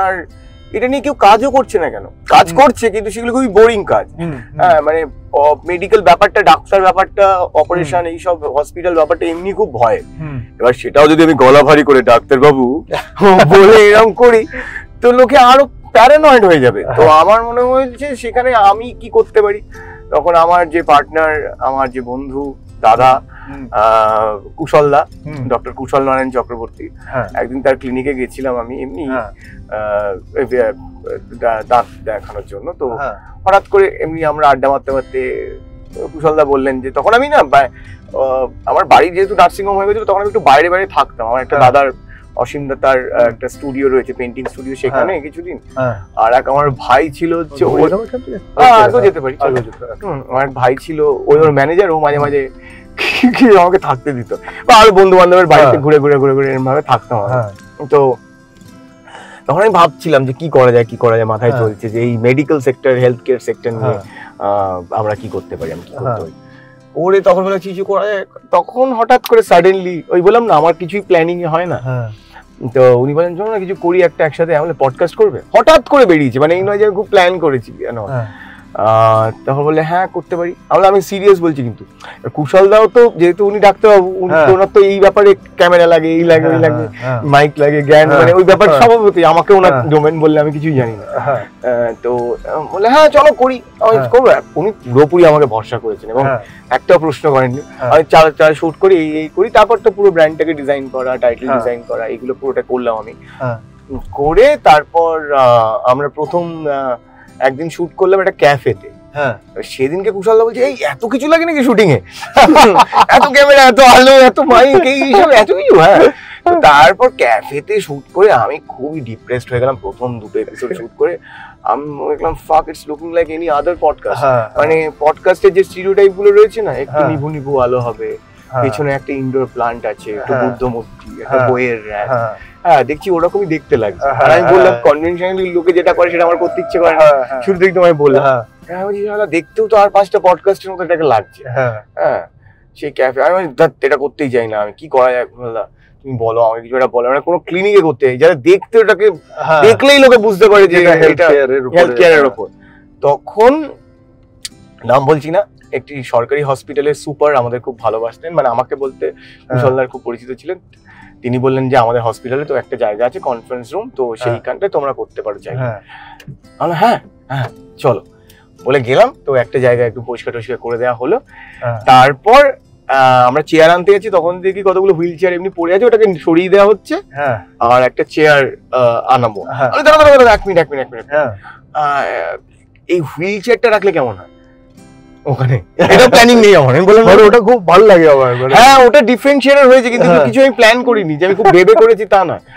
আর এটা নিয়ে কেউ কাজও করছে না কেন, কাজ করছে কিন্তু সেগুলো খুবই বোরিং কাজ। হ্যাঁ মানে মেডিকেল ব্যাপারটা, ডাক্তার ব্যাপারটা, অপারেশন, এইসব হসপিটাল ব্যাপারটা এমনি খুব ভয়। এবার সেটাও যদি আমি গলা ভারী করে ডাক্তার বাবু বলে এরকম করি তো লোকে আরো প্যারানয়েড হয়ে যাবে। তো আমার মনে হয়েছে সেখানে আমি কি করতে পারি। তখন আমার যে পার্টনার, আমার যে বন্ধু দাদা কুশলদা, ডক্টর কুশল নারায়ণ চক্রবর্তী, একদিন তার ক্লিনিকে গেছিলাম আমি এমনি দাঁত দেখানোর জন্য। তো হঠাৎ করে এমনি আমরা আড্ডা মারতে মারতে কুশলদা বললেন যে, তখন আমি না আমার বাড়ি যেহেতু নার্সিং হোম হয়ে গেছিল তখন আমি একটু বাইরে বাইরে থাকতাম। আমার একটা দাদার, অসীম দা, তার একটা স্টুডিও রয়েছে, পেন্টিং স্টুডিও, সেখানে কিছুদিন। আর এক আমার ভাই ছিল হচ্ছে, যেতে পারি, আমার ভাই ছিল ওই ওর ম্যানেজার, ও মাঝে মাঝে আমাকে থাকতে দিত, বা আরো বন্ধু বান্ধবের বাড়িতে ঘুরে ঘুরে ঘুরে ঘুরে এরকম ভাবে থাকতাম। তো তখন আমি ভাবছিলাম যে কি করা যায়, মাথায় চলছে যে এই medical sector, health care sector নিয়ে আমরা কি করতে পারি, আমি কি করতে পারি। ওরে তখন বলে কিছু করা যায়। তখন হঠাৎ করে সাডেনলি, ওই বললাম না আমার কিছুই প্ল্যানিং হয় না, তো উনি বলেন চলো না কিছু করি একটা একসাথে। আমি পডকাস্ট করবে, হঠাৎ করে বেরিয়েছে, মানে এই নয় যে আমি খুব প্ল্যান করেছি কেন। তখন বললে হ্যাঁ করতে পারি। আমি সিরিয়াস বলছি। কিন্তু কুশল দাও তো যেহেতু উনি ডাক্তারবাবু, ওনার তো এই ব্যাপারে ক্যামেরা লাগে, এই লাগে, ওই লাগে, মাইক লাগে, জ্ঞান, মানে ওই ব্যাপার স্বভাবতই আমাকে ওনার ডোমেন বললে আমি কিছুই জানি না। তো বললে হ্যাঁ চলো করি, আমি করবো। উনি পুরোপুরি আমাকে ভরসা করেছেন এবং একটা প্রশ্ন করেননি। আমি চার শুট করি, এই করি, তারপর তো পুরো ব্র্যান্ডটাকে ডিজাইন করা, টাইটেল ডিজাইন করা, এগুলো পুরোটা করলাম আমি। করে তারপর আমরা প্রথম একদিন শুট করলাম একটা ক্যাফেতে। সেদিনকে কুশলদা বলছে এই এত কিছু লাগে নাকি শুটিং এ, এত ক্যামেরা, এত আলো, এত মাইক, এইসব এত কিছু। হ্যাঁ, তারপর ক্যাফেতে শুট করে আমি খুবই ডিপ্রেসড হয়ে গেলাম। প্রথম দুটো এপিসোড শুট করে আমি দেখলাম ফাক, it's looking like any other podcast. মানে পডকাস্টের যে স্টিরিওটাইপ গুলো রয়েছে না, একটু নিভু নিভু আলো হবে, পেছনে একটা ইনডোর প্লান্ট আছে, একটু বুদ্ধ মূর্তি, একটা বইয়ের র্যাক, হ্যাঁ দেখছি ওরকমই দেখতে লাগছে। আর আমি বললাম কনভেনশনালি লোকে যেটা করে সেটা আমার করতে ইচ্ছে করে না, শুরু থেকে তোমায় বললাম। দেখতেও তো আর 5টা পডকাস্টের মতো এটাকে লাগছে। হ্যাঁ, সেই ক্যাফে আমি এটা করতেই চাই না, আমি কি করা যায় তুমি বলো, আমাকে কিছু একটা বলো। মানে কোনো ক্লিনিকে করতে চাই যারা দেখতে, ওটাকে দেখলেই লোকে বুঝতে পারে যে এটা হেলথ কেয়ারের উপর। তখন নাম বলছি না, একটি সরকারি হসপিটালের সুপার আমাদের খুব ভালোবাসতেন, মানে আমাকে বলতে কুশলদার খুব পরিচিত ছিলেন। তিনি বললেন যে আমাদের হসপিটালে তো একটা জায়গা আছে, কনফারেন্স রুম, তো সেইখানটায় তোমরা করতে পারো চাই। হ্যাঁ হ্যাঁ চলো বলে গেলাম। তো একটা জায়গা একটু পরিষ্কার টরিষ্কার করে দেওয়া হলো। তারপর আমরা চেয়ার আনতে গেছি, তখন দেখি কতগুলো হুইল চেয়ার এমনি পড়ে আছে, ওটাকে সরিয়ে দেওয়া হচ্ছে। আর একটা চেয়ার আনাবো। এক মিনিট, এই হুইল চেয়ারটা রাখলে কেমন হয় ওখানে, এটা প্ল্যানিং নেই আমার। আমি বললাম ওটা খুব ভালো লাগে আমার। হ্যাঁ, ওটা ডিফারেন্সিয়েটেড হয়েছে কিন্তু কিছু আমি প্ল্যান করিনি যে আমি খুব ভেবে করেছি তা না।